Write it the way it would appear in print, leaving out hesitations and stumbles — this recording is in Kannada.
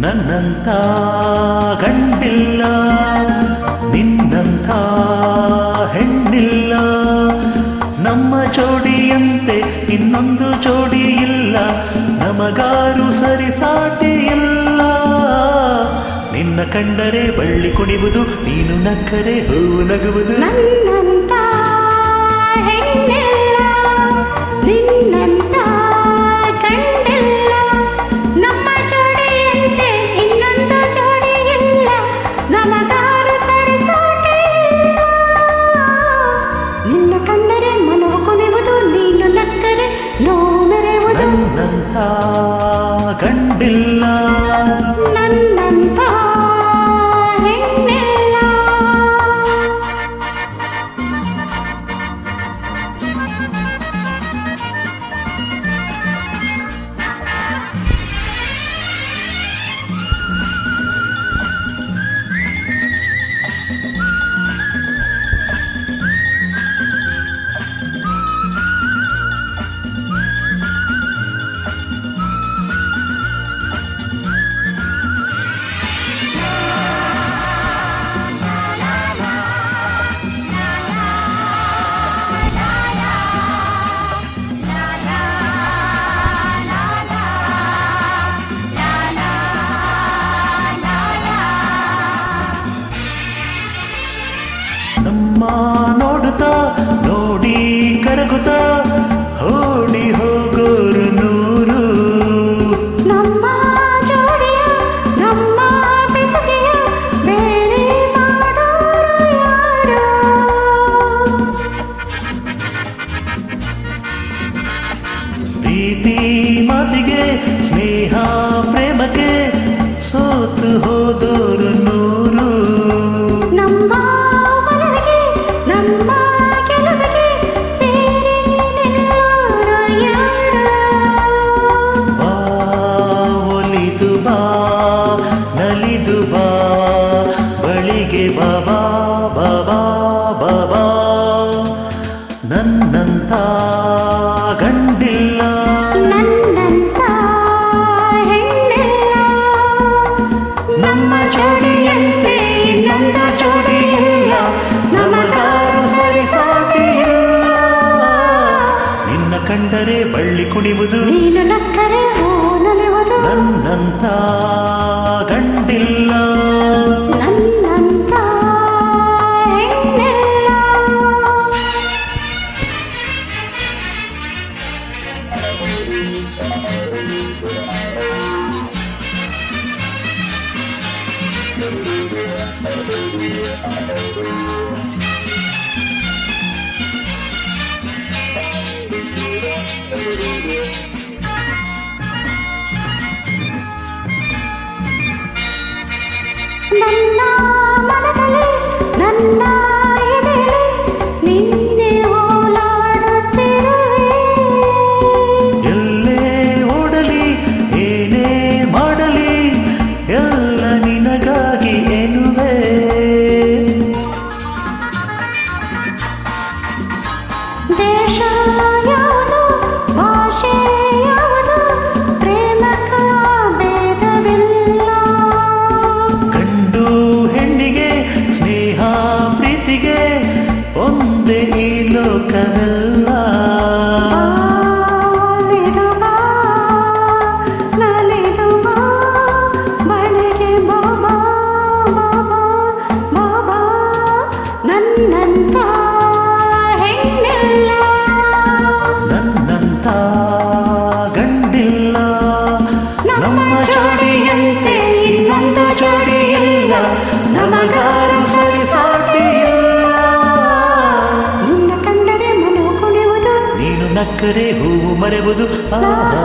ನನ್ನಂಥ ಗಂಡಿಲ್ಲ, ನಿನ್ನಂಥ ಹೆಣ್ಣಿಲ್ಲ, ನಮ್ಮ ಜೋಡಿಯಂತೆ ಇನ್ನೊಂದು ಜೋಡಿ ಇಲ್ಲ, ನಮಗಾರು ಸರಿಸಾಟಿ ಇಲ್ಲ. ನಿನ್ನ ಕಂಡರೆ ಬಳ್ಳಿ ಕುಣಿವುದು, ನೀನು ನಕ್ಕರೆ ಹೂವು ನಗುವುದು. ನನ್ನಂಥ ಹೆಣ್ಣಿಲ್ಲ, ನಿನ್ನಂಥ ಗಂಡಿಲ್ಲ, ನಮ್ಮ ಜೋಡಿಯಂತೆ ಇನ್ನೊಂದು ಜೋಡಿ ಇಲ್ಲ, ನಮಗಾರು ಸರಿಸಾಟಿ ಇಲ್ಲ. ನಿನ್ನ ಕಂಡರೆ ಮನವು ಕುಣಿವುದು, ನೀನು ನಕ್ಕರೆ ನೋವು ಮೆರೆಯುವುದು. ನನ್ನಂಥ ಗಂಡಿಲ್ಲ, ನನ್ನಂಥ ಹೆಣ್ಣಿಲ್ಲ. ನಮ್ಮ ನೋಡುತ್ತಾ ನೋಡಿ ಕರಗುತ್ತಾ ಓಡಿ ಹೋಗೋರು ನೂರು. ನಮ್ಮ ಜೋಡಿಯ ನಮ್ಮ ಬೆಸುಗೆಯ ಬೇರೆ ಮಾಡೋರು ಯಾರು? ಪ್ರೀತಿ ಮಾತಿಗೆ ಸ್ನೇಹ ಪ್ರೇಮಕ್ಕೆ ಸೋತು ಹೋದೋರು ನೂರು. ನಮ್ಮ ಒಲವಿಗೆ ನಮ್ಮ ಗೆಲುವಿಗೆ ಸೇರಿ ನಿಲ್ಲೋರು ಯಾರು? ಬಾ ಒಲಿದು ಬಾ ನಲಿದು ಬಾ ಬಳಿಗೆ ಬಾಬಾ ಬಾಬಾ ಬಾಬಾ. ನನ್ನಂಥ ಗಂಡಿಲ್ಲ, ನನ್ನಂಥ ಹೆಣ್ಣಿಲ್ಲ, ನಮ್ಮ ಜೋಡಿಯಂತೆ ಇನ್ನೊಂದು ಜೋಡಿ ಇಲ್ಲ, ನಮಗಾರು ಸರಿಸಾಟಿ ಇಲ್ಲ. ನಿನ್ನ ಕಂಡರೆ ಬಳ್ಳಿ ಕುಣಿವುದು, ನೀನು ನಕ್ಕರೆ ಹೂ ನಲಿಯುವುದು. ನನ್ನಂಥ ಗಂಡಿಲ್ಲ, ನನ್ನಂಥ ಹೆಣ್ಣಿಲ್ಲ. ನನ್ನ ಮನದಲ್ಲಿ ನನ್ನ ಎದೆಯಲ್ಲಿ ನೀನೇ ಓಲಾಡುತ್ತಿರುವೆ. ಎಲ್ಲೇ ಓಡಲಿ ಏನೇ ಮಾಡಲಿ ಎಲ್ಲ ನಿನಗಾಗಿ ಎನ್ನುವೆ. ದೇಶ ಯಾವುದು ಭಾಷೆ ಯಾವುದು ಪ್ರೇಮಕ ಭೇದವಿಲ್ಲ. ಗಂಡು ಹೆಣ್ಣಿಗೆ ಸ್ನೇಹ ಪ್ರೀತಿಗೆ ಒಂದೇ ಈ ಲೋಕವೆಲ್ಲ. ಒಲಿದು ಬಾ ನಲಿದು ಬಾ ಬಳಿಗೆ ಬಾಬಾ ಬಾಬಾ ಬಾಬಾ. ನನ್ನಂಥ ಹೆಣ್ಣಿಲ್ಲ, ನಮಗಾರು ಸರಿ ಸಾಟಿಯಿಲ್ಲ. ನಿನ್ನ ಕಂಡರೆ ಮನವು ಕುಣಿಯುವುದು, ನೀನು ನಕ್ಕರೆ ಹೂವು ಮರೆವುದು. ಆಹಾ